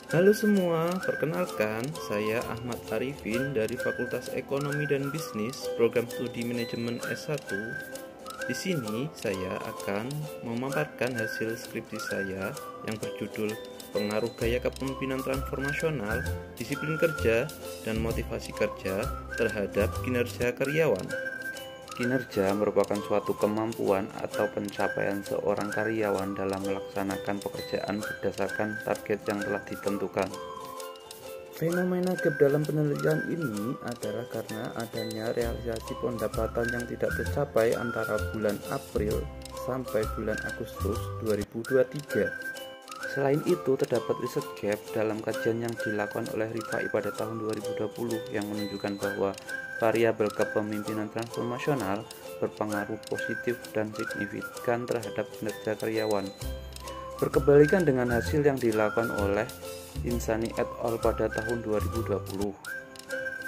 Halo semua, perkenalkan saya Ahmad Arifin dari Fakultas Ekonomi dan Bisnis, Program Studi Manajemen S1. Di sini saya akan memaparkan hasil skripsi saya yang berjudul Pengaruh Gaya Kepemimpinan Transformasional, Disiplin Kerja, dan Motivasi Kerja terhadap Kinerja Karyawan. Kinerja merupakan suatu kemampuan atau pencapaian seorang karyawan dalam melaksanakan pekerjaan berdasarkan target yang telah ditentukan. Fenomena gap dalam penelitian ini adalah karena adanya realisasi pendapatan yang tidak tercapai antara bulan April sampai bulan Agustus 2023. Selain itu, terdapat riset gap dalam kajian yang dilakukan oleh Rifai pada tahun 2020 yang menunjukkan bahwa variabel kepemimpinan transformasional berpengaruh positif dan signifikan terhadap kinerja karyawan. Berkebalikan dengan hasil yang dilakukan oleh Insani et al. Pada tahun 2020.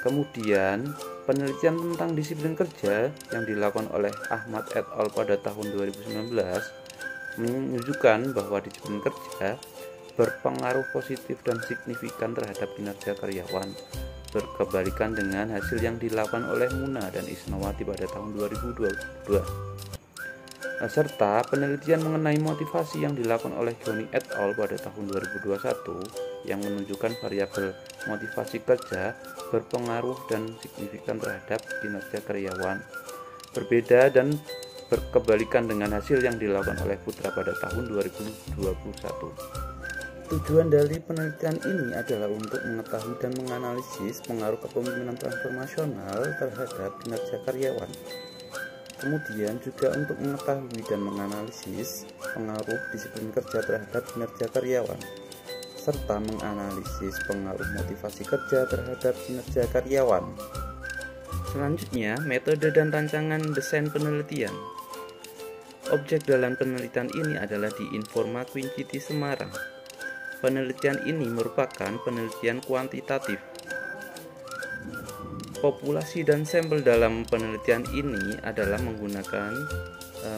Kemudian, penelitian tentang disiplin kerja yang dilakukan oleh Ahmad et al. Pada tahun 2019 menunjukkan bahwa disiplin kerja berpengaruh positif dan signifikan terhadap kinerja karyawan, berkebalikan dengan hasil yang dilakukan oleh Muna dan Isnawati pada tahun 2022. Serta penelitian mengenai motivasi yang dilakukan oleh Joni et al. Pada tahun 2021 yang menunjukkan variabel motivasi kerja berpengaruh dan signifikan terhadap kinerja karyawan. Berbeda dan berkebalikan dengan hasil yang dilakukan oleh Putra pada tahun 2021. Tujuan dari penelitian ini adalah untuk mengetahui dan menganalisis pengaruh kepemimpinan transformasional terhadap kinerja karyawan. Kemudian juga untuk mengetahui dan menganalisis pengaruh disiplin kerja terhadap kinerja karyawan, serta menganalisis pengaruh motivasi kerja terhadap kinerja karyawan. Selanjutnya, metode dan rancangan desain penelitian. Objek dalam penelitian ini adalah di Informa Queen City Semarang. Penelitian ini merupakan penelitian kuantitatif. Populasi dan sampel dalam penelitian ini adalah menggunakan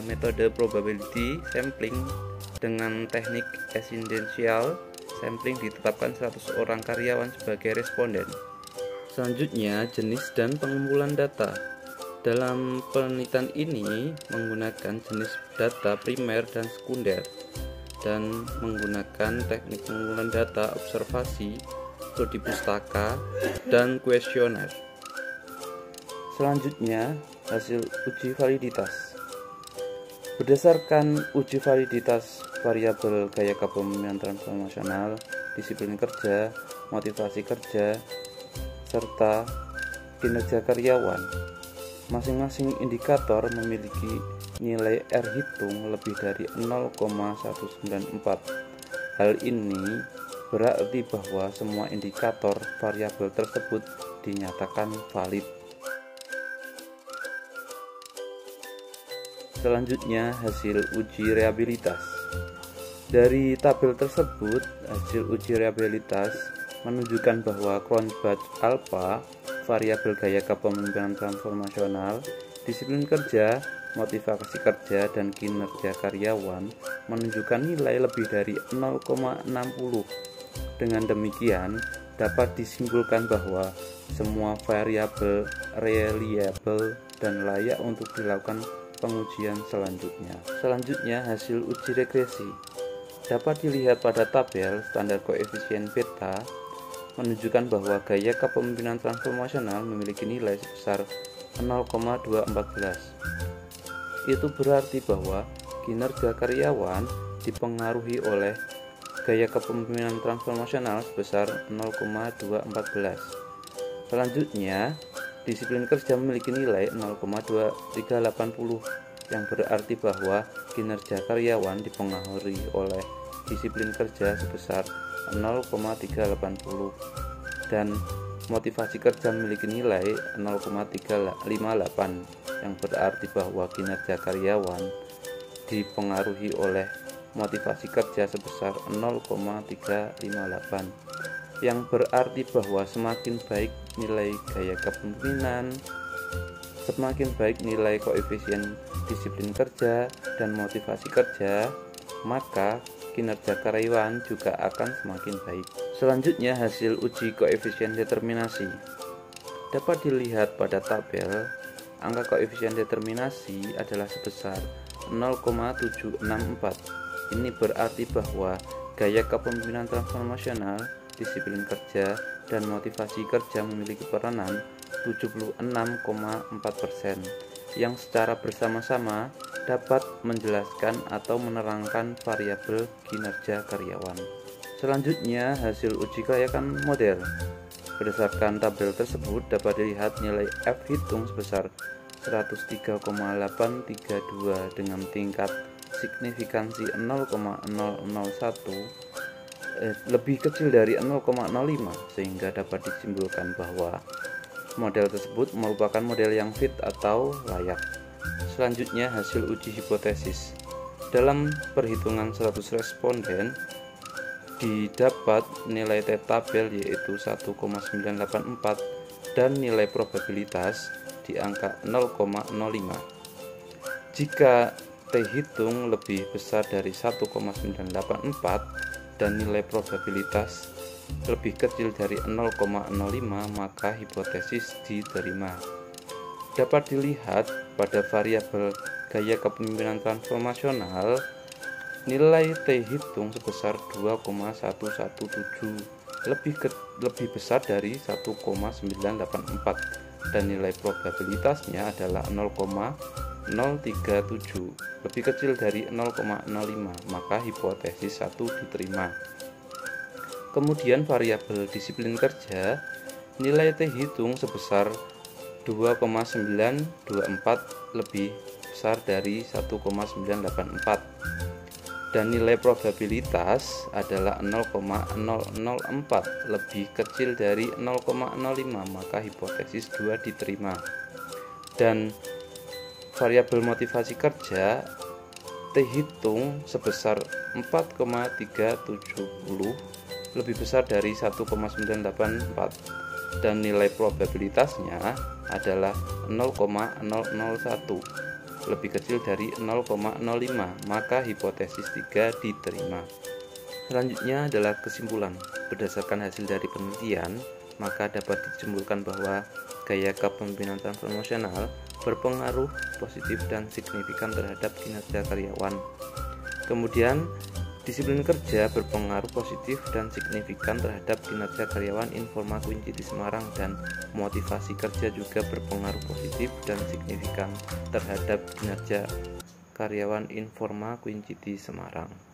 metode probability sampling dengan teknik esidential sampling. Ditetapkan 100 orang karyawan sebagai responden. Selanjutnya, jenis dan pengumpulan data. Dalam penelitian ini menggunakan jenis data primer dan sekunder dan menggunakan teknik pengumpulan data observasi, studi pustaka, dan kuesioner. Selanjutnya, hasil uji validitas. Berdasarkan uji validitas variabel gaya kepemimpinan transformasional, disiplin kerja, motivasi kerja, serta kinerja karyawan, masing-masing indikator memiliki nilai R hitung lebih dari 0,194. Hal ini berarti bahwa semua indikator variabel tersebut dinyatakan valid. Selanjutnya, hasil uji reliabilitas. Dari tabel tersebut, hasil uji reliabilitas menunjukkan bahwa Cronbach alpha, variabel gaya kepemimpinan transformasional, disiplin kerja, motivasi kerja, dan kinerja karyawan menunjukkan nilai lebih dari 0,60. Dengan demikian, dapat disimpulkan bahwa semua variabel reliable dan layak untuk dilakukan pengujian selanjutnya. Selanjutnya, hasil uji regresi. Dapat dilihat pada tabel standar koefisien beta menunjukkan bahwa gaya kepemimpinan transformasional memiliki nilai sebesar 0,214. Itu berarti bahwa kinerja karyawan dipengaruhi oleh gaya kepemimpinan transformasional sebesar 0,214. Selanjutnya, disiplin kerja memiliki nilai 0,2380 yang berarti bahwa kinerja karyawan dipengaruhi oleh disiplin kerja sebesar 0,380 dan motivasi kerja memiliki nilai 0,358 yang berarti bahwa kinerja karyawan dipengaruhi oleh motivasi kerja sebesar 0,358 yang berarti bahwa semakin baik nilai gaya kepemimpinan, semakin baik nilai koefisien disiplin kerja dan motivasi kerja, maka kinerja karyawan juga akan semakin baik. Selanjutnya, hasil uji koefisien determinasi. Dapat dilihat pada tabel, angka koefisien determinasi adalah sebesar 0,764. Ini berarti bahwa gaya kepemimpinan transformasional, disiplin kerja, dan motivasi kerja memiliki peranan 76,4% yang secara bersama-sama dapat menjelaskan atau menerangkan variabel kinerja karyawan. Selanjutnya, hasil uji kelayakan model. Berdasarkan tabel tersebut dapat dilihat nilai F hitung sebesar 103,832 dengan tingkat signifikansi 0,001 lebih kecil dari 0,05, sehingga dapat disimpulkan bahwa model tersebut merupakan model yang fit atau layak. Selanjutnya, hasil uji hipotesis. Dalam perhitungan 100 responden didapat nilai T-tabel yaitu 1,984 dan nilai probabilitas di angka 0,05. Jika T hitung lebih besar dari 1,984 dan nilai probabilitas lebih kecil dari 0,05, maka hipotesis diterima. Dapat dilihat pada variabel gaya kepemimpinan transformasional, nilai T hitung sebesar 2,117 lebih besar dari 1,984 dan nilai probabilitasnya adalah 0,037 lebih kecil dari 0,05, maka hipotesis 1 diterima. Kemudian variabel disiplin kerja, nilai T hitung sebesar 2,924 lebih besar dari 1,984 dan nilai probabilitas adalah 0,004 lebih kecil dari 0,05, maka hipotesis 2 diterima. Dan variabel motivasi kerja, T hitung sebesar 4,370 lebih besar dari 1,984 dan nilai probabilitasnya adalah 0,001 lebih kecil dari 0,05, maka hipotesis 3 diterima. Selanjutnya adalah kesimpulan. Berdasarkan hasil dari penelitian, maka dapat disimpulkan bahwa gaya kepemimpinan transformasional berpengaruh positif dan signifikan terhadap kinerja karyawan. Kemudian, disiplin kerja berpengaruh positif dan signifikan terhadap kinerja karyawan Informa Queen City Semarang, dan motivasi kerja juga berpengaruh positif dan signifikan terhadap kinerja karyawan Informa Queen City Semarang.